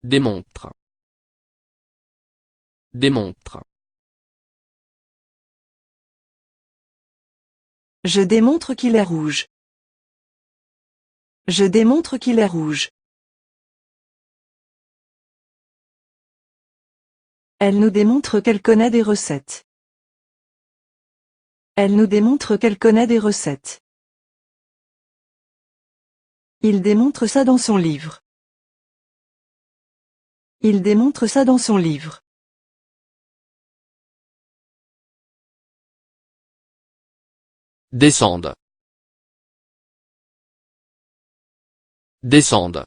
Démontre. Démontre. Je démontre qu'il est rouge. Je démontre qu'il est rouge. Elle nous démontre qu'elle connaît des recettes. Elle nous démontre qu'elle connaît des recettes. Il démontre ça dans son livre. Il démontre ça dans son livre. Descende. Descende.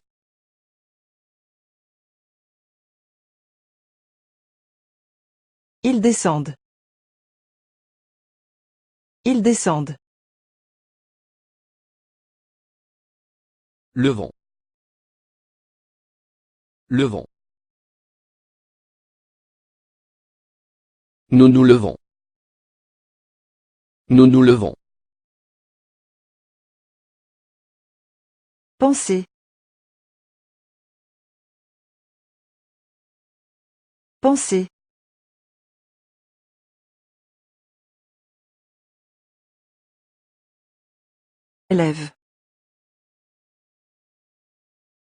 Ils descendent. Ils descendent. Levons. Levons. Nous nous levons. Nous nous levons. Pensez. Pensez. Élève.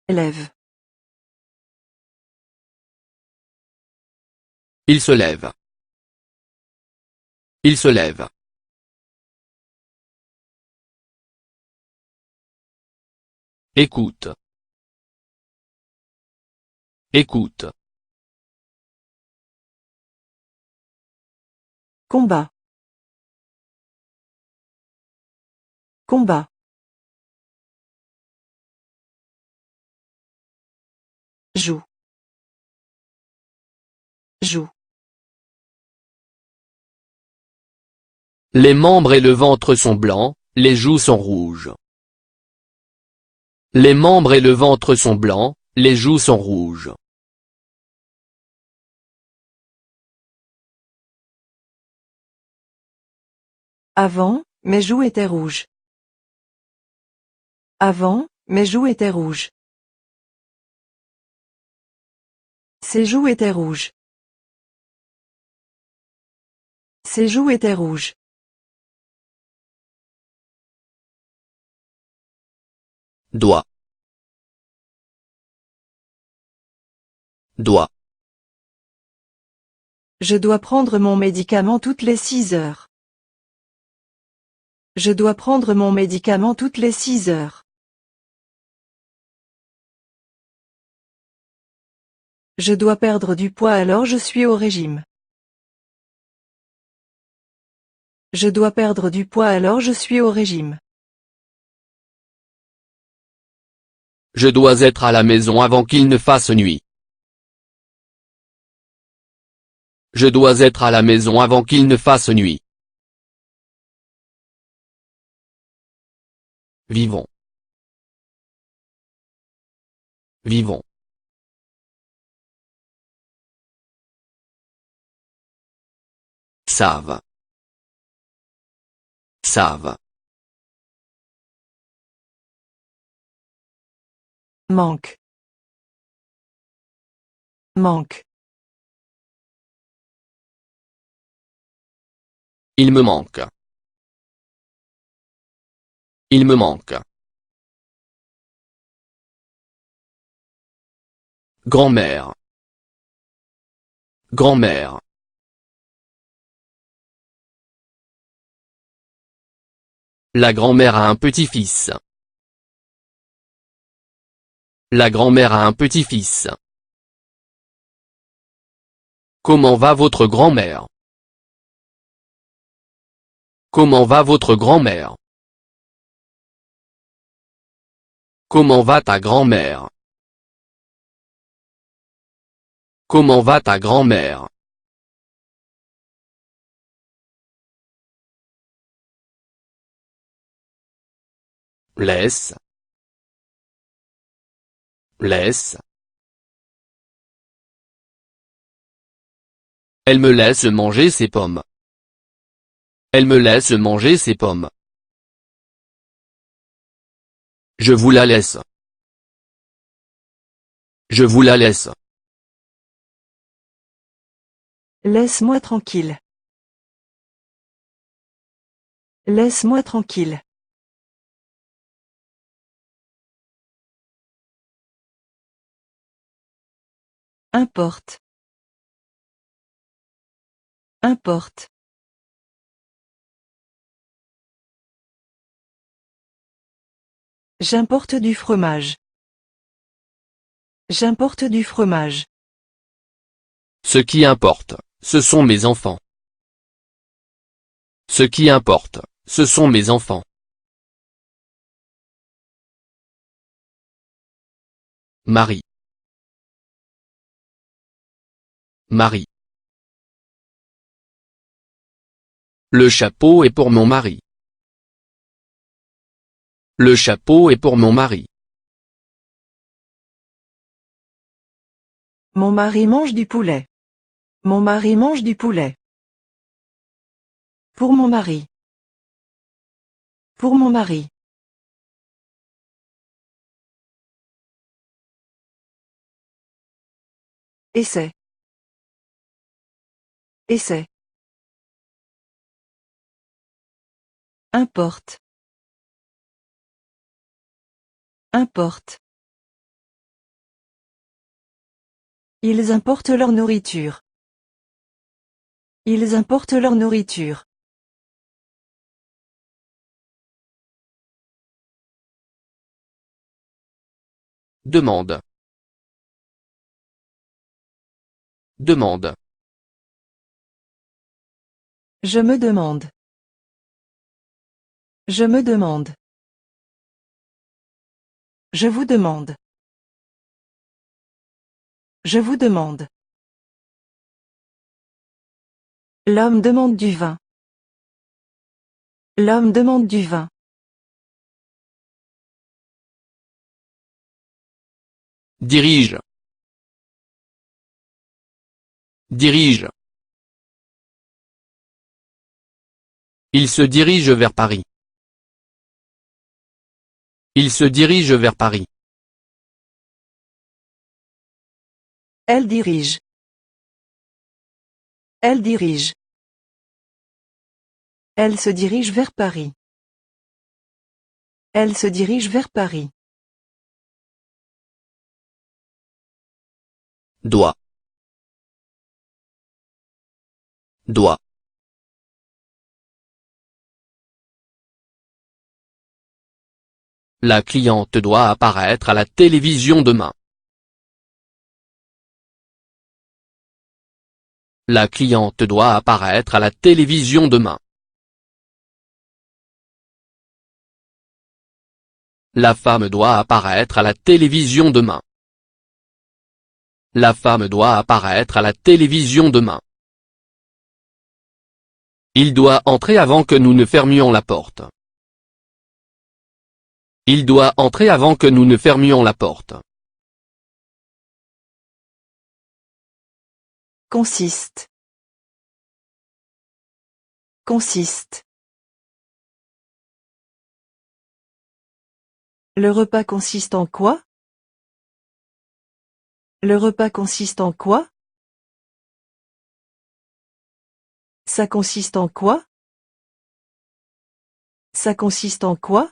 Élève. Il se lève. Il se lève. Écoute. Écoute. Combat. Combat. Joue. Joue. Les membres et le ventre sont blancs, les joues sont rouges. Les membres et le ventre sont blancs, les joues sont rouges. Avant, mes joues étaient rouges. Avant, mes joues étaient rouges. Ses joues étaient rouges. Ses joues étaient rouges. Doigt. Doigt. Je dois prendre mon médicament toutes les 6 heures. Je dois prendre mon médicament toutes les 6 heures. Je dois perdre du poids alors je suis au régime. Je dois perdre du poids alors je suis au régime. Je dois être à la maison avant qu'il ne fasse nuit. Je dois être à la maison avant qu'il ne fasse nuit. Vivons. Vivons. Savent. Savent. Manque. Manque. Il me manque. Il me manque. Grand-mère. Grand-mère. La grand-mère a un petit-fils. La grand-mère a un petit-fils. Comment va votre grand-mère? Comment va votre grand-mère? Comment va ta grand-mère? Comment va ta grand-mère? Laisse. Laisse. Elle me laisse manger ses pommes. Elle me laisse manger ses pommes. Je vous la laisse. Je vous la laisse. Laisse-moi tranquille. Laisse-moi tranquille. Importe. Importe. J'importe du fromage. J'importe du fromage. Ce qui importe, ce sont mes enfants. Ce qui importe, ce sont mes enfants. Marie. Marie. Le chapeau est pour mon mari. Le chapeau est pour mon mari. Mon mari mange du poulet. Mon mari mange du poulet. Pour mon mari. Pour mon mari. Essaie. Essaie. Importe. Importe. Ils importent leur nourriture. Ils importent leur nourriture. Demande. Demande. Je me demande. Je me demande. Je vous demande. Je vous demande. L'homme demande du vin. L'homme demande du vin. Dirige. Dirige. Il se dirige vers Paris. Il se dirige vers Paris. Elle dirige. Elle dirige. Elle se dirige vers Paris. Elle se dirige vers Paris. Doit. Doit. La cliente doit apparaître à la télévision demain. La cliente doit apparaître à la télévision demain. La femme doit apparaître à la télévision demain. La femme doit apparaître à la télévision demain. Il doit entrer avant que nous ne fermions la porte. Il doit entrer avant que nous ne fermions la porte. Consiste. Consiste. Le repas consiste en quoi? Le repas consiste en quoi? Ça consiste en quoi? Ça consiste en quoi?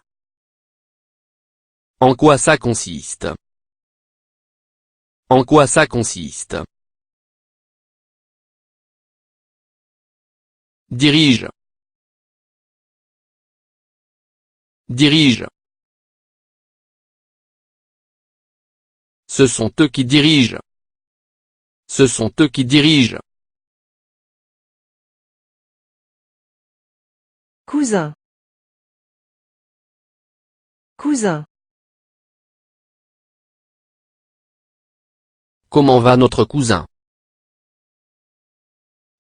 En quoi ça consiste? En quoi ça consiste? Dirige. Dirige. Ce sont eux qui dirigent. Ce sont eux qui dirigent. Cousin. Cousin. Comment va notre cousin?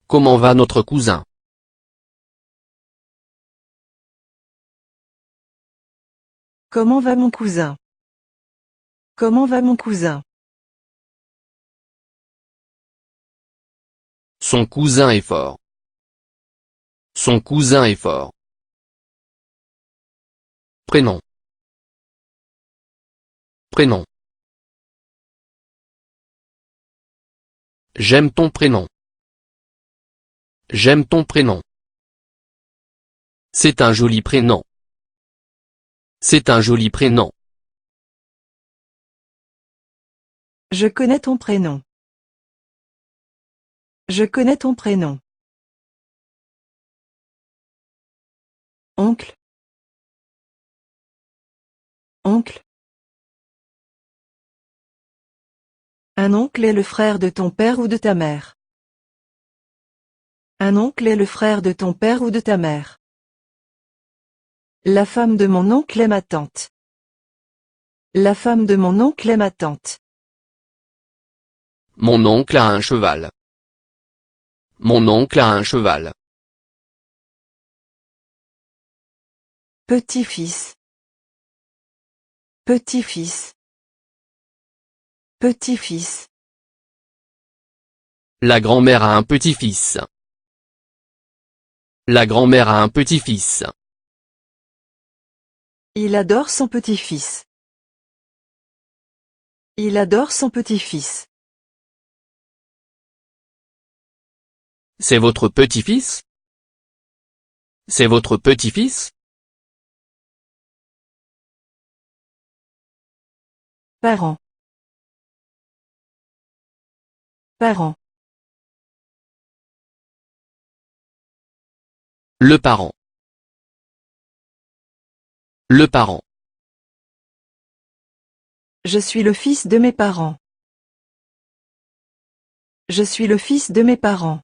Comment va notre cousin? Comment va mon cousin? Comment va mon cousin? Son cousin est fort. Son cousin est fort. Prénom. Prénom. J'aime ton prénom. J'aime ton prénom. C'est un joli prénom. C'est un joli prénom. Je connais ton prénom. Je connais ton prénom. Oncle. Oncle. Un oncle est le frère de ton père ou de ta mère. Un oncle est le frère de ton père ou de ta mère. La femme de mon oncle est ma tante. La femme de mon oncle est ma tante. Mon oncle a un cheval. Mon oncle a un cheval. Petit-fils. Petit-fils. Petit-fils. La grand-mère a un petit-fils. La grand-mère a un petit-fils. Il adore son petit-fils. Il adore son petit-fils. C'est votre petit-fils? C'est votre petit-fils? Parent. Parent. Le parent. Le parent. Je suis le fils de mes parents. Je suis le fils de mes parents.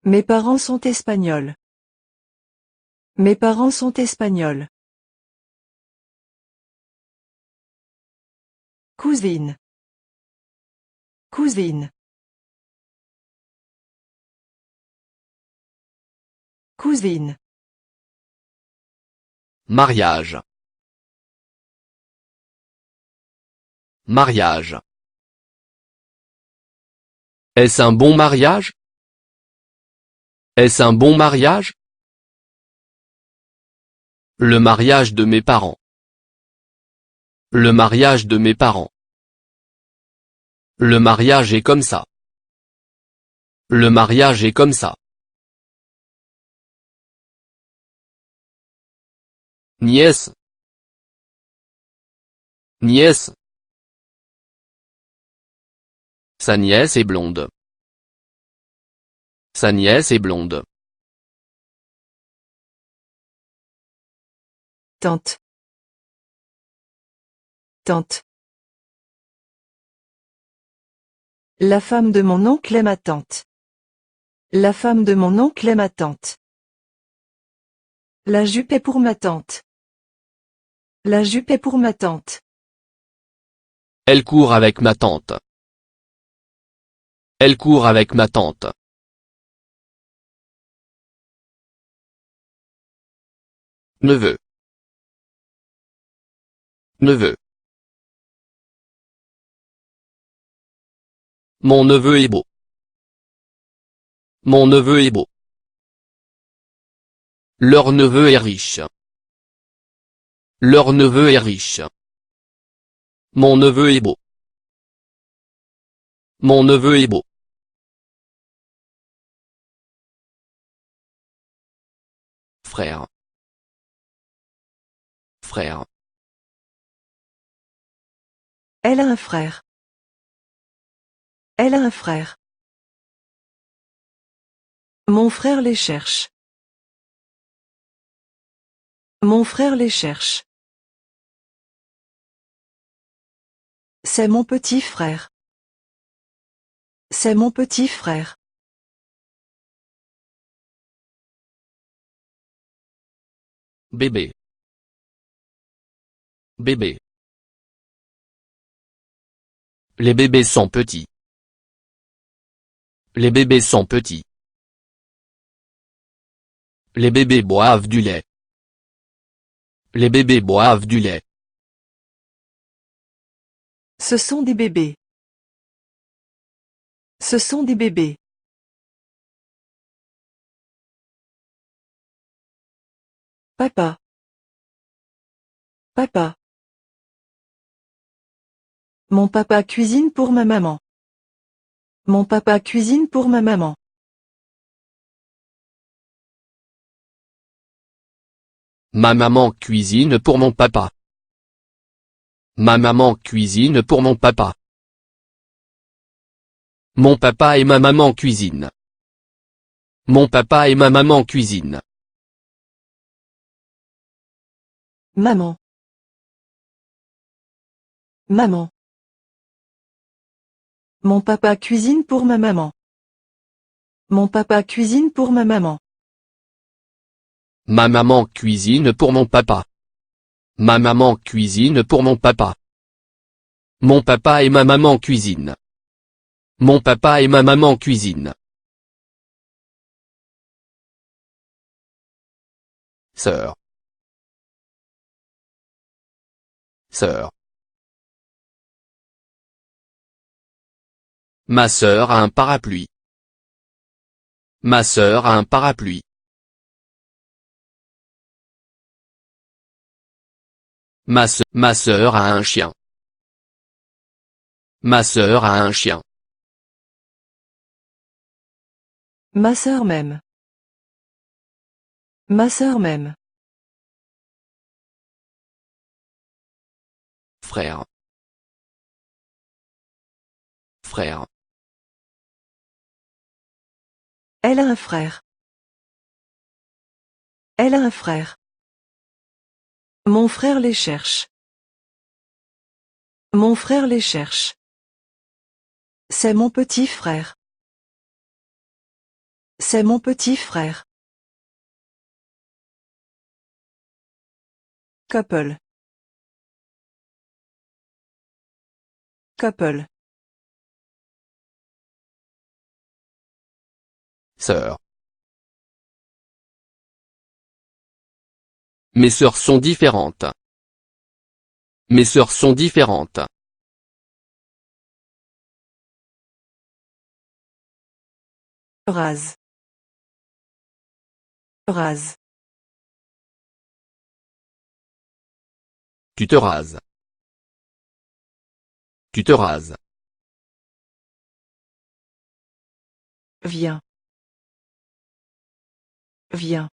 Mes parents sont espagnols. Mes parents sont espagnols. Cousine. Cousine. Cousine. Mariage. Mariage. Est-ce un bon mariage? Est-ce un bon mariage? Le mariage de mes parents. Le mariage de mes parents. Le mariage est comme ça. Le mariage est comme ça. Nièce. Nièce. Sa nièce est blonde. Sa nièce est blonde. Tante. Tante. La femme de mon oncle est ma tante. La femme de mon oncle est ma tante. La jupe est pour ma tante. La jupe est pour ma tante. Elle court avec ma tante. Elle court avec ma tante. Neveu. Neveu. Mon neveu est beau. Mon neveu est beau. Leur neveu est riche. Leur neveu est riche. Mon neveu est beau. Mon neveu est beau. Frère. Frère. Elle a un frère. Elle a un frère. Mon frère les cherche. Mon frère les cherche. C'est mon petit frère. C'est mon petit frère. Bébé. Bébé. Les bébés sont petits. Les bébés sont petits. Les bébés boivent du lait. Les bébés boivent du lait. Ce sont des bébés. Ce sont des bébés. Papa. Papa. Mon papa cuisine pour ma maman. Mon papa cuisine pour ma maman. Ma maman cuisine pour mon papa. Ma maman cuisine pour mon papa. Mon papa et ma maman cuisinent. Mon papa et ma maman cuisinent. Maman. Maman. Mon papa cuisine pour ma maman. Mon papa cuisine pour ma maman. Ma maman cuisine pour mon papa. Ma maman cuisine pour mon papa. Mon papa et ma maman cuisinent. Mon papa et ma maman cuisinent. Sœur. Sœur. Ma sœur a un parapluie. Ma sœur a un parapluie. Ma sœur a un chien. Ma sœur a un chien. Ma sœur m'aime. Ma sœur m'aime. Frère. Frère. Elle a un frère. Elle a un frère. Mon frère les cherche. Mon frère les cherche. C'est mon petit frère. C'est mon petit frère. Couple. Couple. Sœur. Mes sœurs sont différentes. Mes sœurs sont différentes. Rase. Rase. Tu te rases. Tu te rases. Viens. Viens.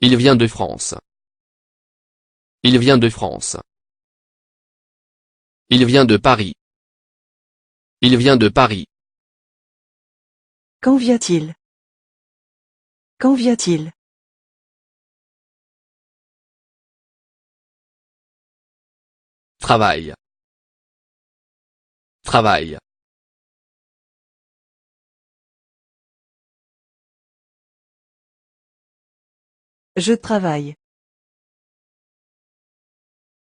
Il vient de France. Il vient de France. Il vient de Paris. Il vient de Paris. Quand vient-il? Quand vient-il? Travaille. Travaille. Je travaille.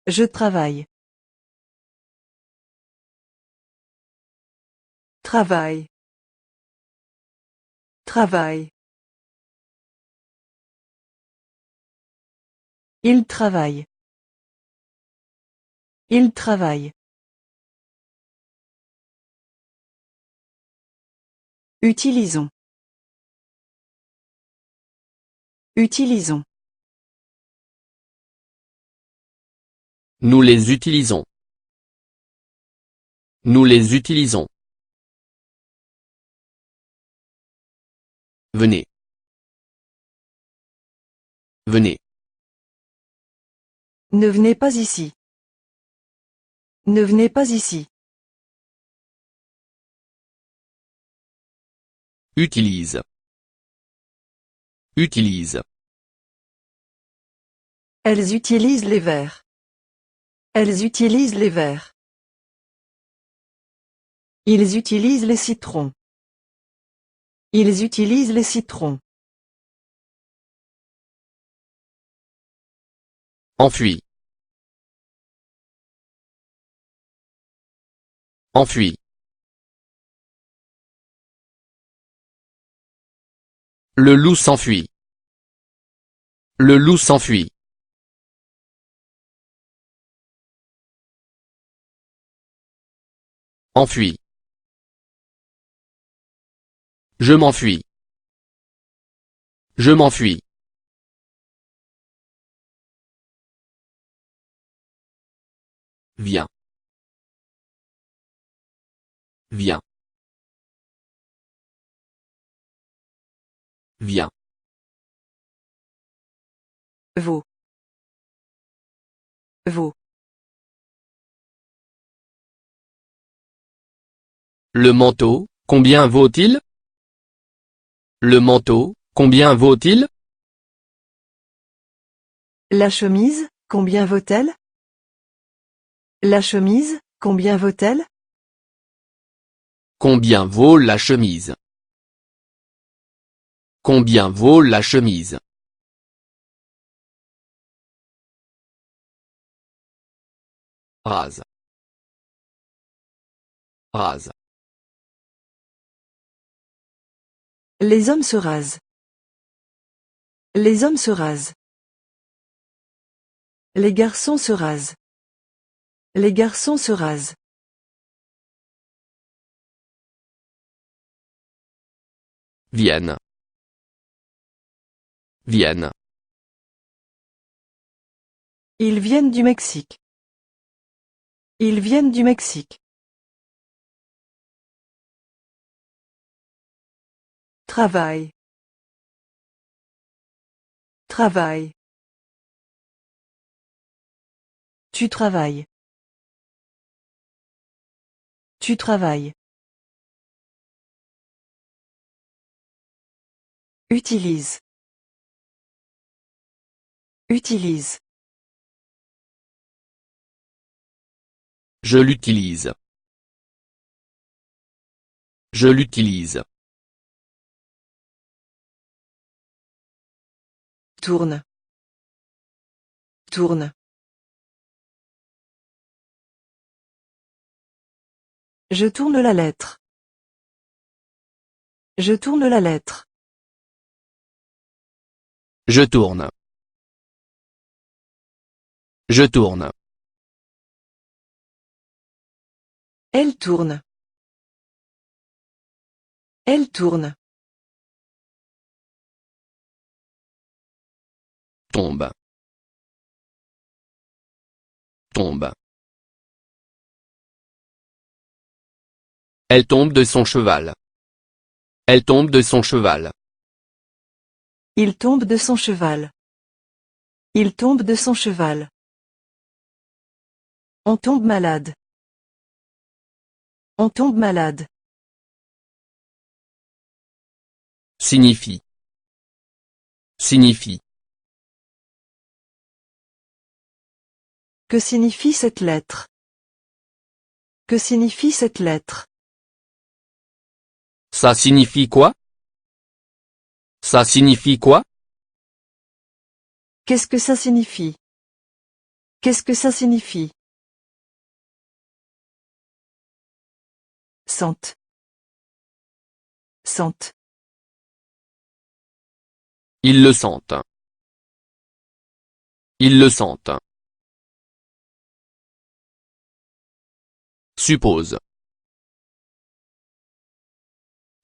Je travaille. Travaille. Travaille. Il travaille. Il travaille. Utilisons. Utilisons. Nous les utilisons. Nous les utilisons. Venez. Venez. Ne venez pas ici. Ne venez pas ici. Utilise. Utilise. Elles utilisent les verres. Elles utilisent les verres. Ils utilisent les citrons. Ils utilisent les citrons. Enfui. Enfui. Le loup s'enfuit. Le loup s'enfuit. Enfui. Je m'enfuis. Je m'enfuis. Viens. Viens. Viens. Vaut. Vaut. Le manteau, combien vaut-il? Le manteau, combien vaut-il? La chemise, combien vaut-elle? La chemise, combien vaut-elle? Combien vaut la chemise? Combien vaut la chemise? Rase. Rase. Les hommes se rasent. Les hommes se rasent. Les garçons se rasent. Les garçons se rasent. Vienne. Vienne. Ils viennent du Mexique. Ils viennent du Mexique. Travail. Travail. Tu travailles. Tu travailles. Utilise. Utilise. Je l'utilise. Je l'utilise. Tourne. Tourne. Je tourne la lettre. Je tourne la lettre. Je tourne. Je tourne. Elle tourne. Elle tourne. Tombe. Tombe. Elle tombe de son cheval. Elle tombe de son cheval. Il tombe de son cheval. Il tombe de son cheval. On tombe malade. On tombe malade. Signifie. Signifie. Que signifie cette lettre? Que signifie cette lettre? Ça signifie quoi? Ça signifie quoi? Qu'est-ce que ça signifie? Qu'est-ce que ça signifie? Sente. Sente. Ils le sentent. Ils le sentent. Suppose.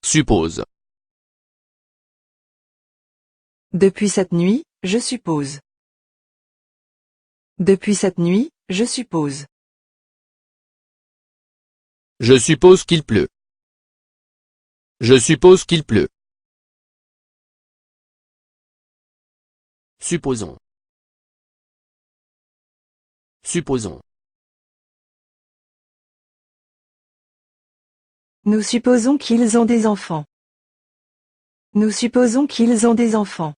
Suppose. Depuis cette nuit, je suppose. Depuis cette nuit, je suppose. Je suppose qu'il pleut. Je suppose qu'il pleut. Supposons. Supposons. Nous supposons qu'ils ont des enfants. Nous supposons qu'ils ont des enfants.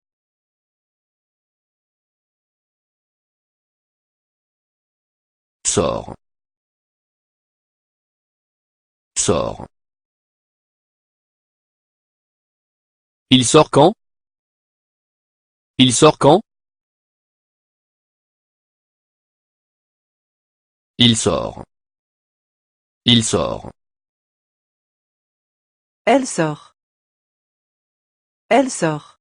Sort. Sort. Il sort quand? Il sort quand? Il sort. Il sort. Elle sort. Elle sort.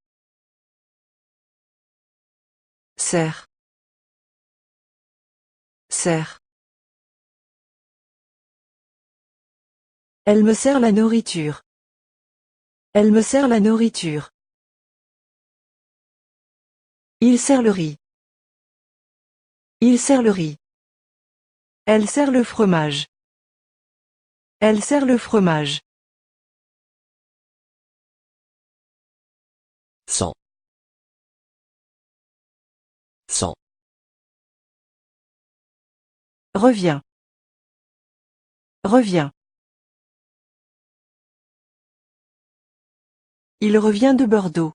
Serre. Serre. Elle me sert la nourriture. Elle me sert la nourriture. Il sert le riz. Il sert le riz. Elle sert le fromage. Elle sert le fromage. 100. 100. Reviens. Reviens. Il revient de Bordeaux.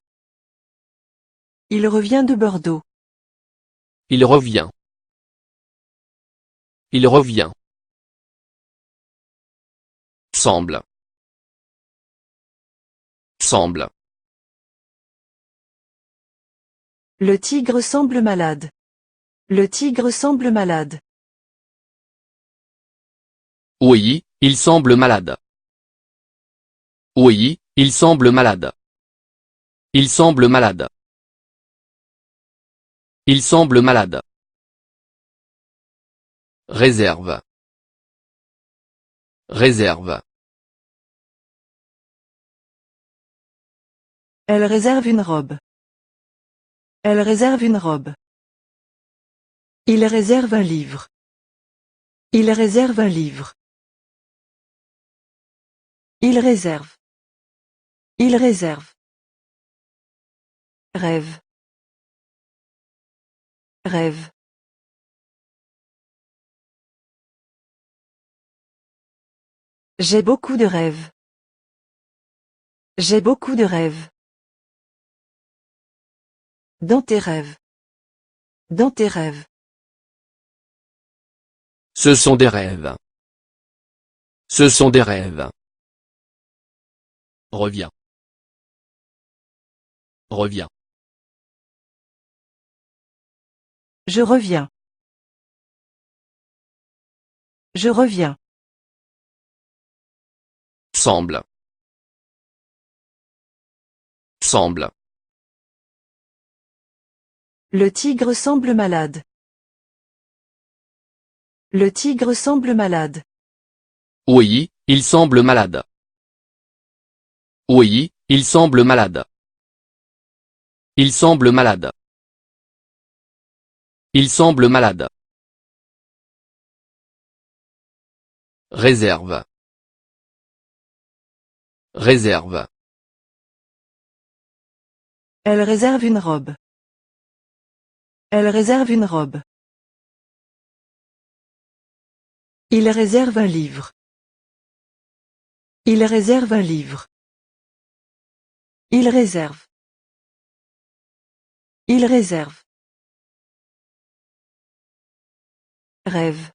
Il revient de Bordeaux. Il revient. Il revient. Semble. Semble. Le tigre semble malade. Le tigre semble malade. Oui, il semble malade. Oui, il semble malade. Il semble malade. Il semble malade. Réserve. Réserve. Elle réserve une robe. Elle réserve une robe. Il réserve un livre. Il réserve un livre. Il réserve. Il réserve. Rêve. Rêve. J'ai beaucoup de rêves. J'ai beaucoup de rêves. Dans tes rêves. Dans tes rêves. Ce sont des rêves. Ce sont des rêves. Reviens. Reviens. Je reviens. Je reviens. Semble. Semble. Le tigre semble malade. Le tigre semble malade. Oui, il semble malade. Oui, il semble malade. Il semble malade. Il semble malade. Réserve. Réserve. Elle réserve une robe. Elle réserve une robe. Il réserve un livre. Il réserve un livre. Il réserve. Il réserve. Rêve.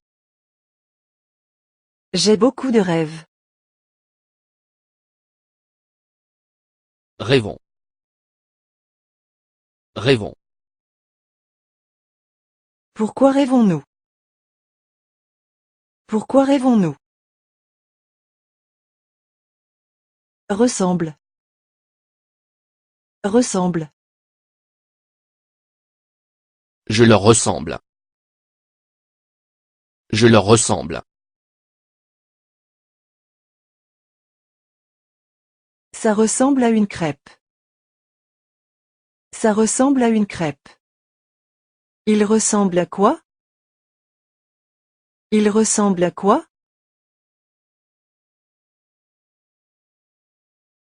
J'ai beaucoup de rêves. Rêvons. Rêvons. Pourquoi rêvons-nous? Pourquoi rêvons-nous? Ressemble. Ressemble. Je leur ressemble. Je leur ressemble. Ça ressemble à une crêpe. Ça ressemble à une crêpe. Il ressemble à quoi? Il ressemble à quoi?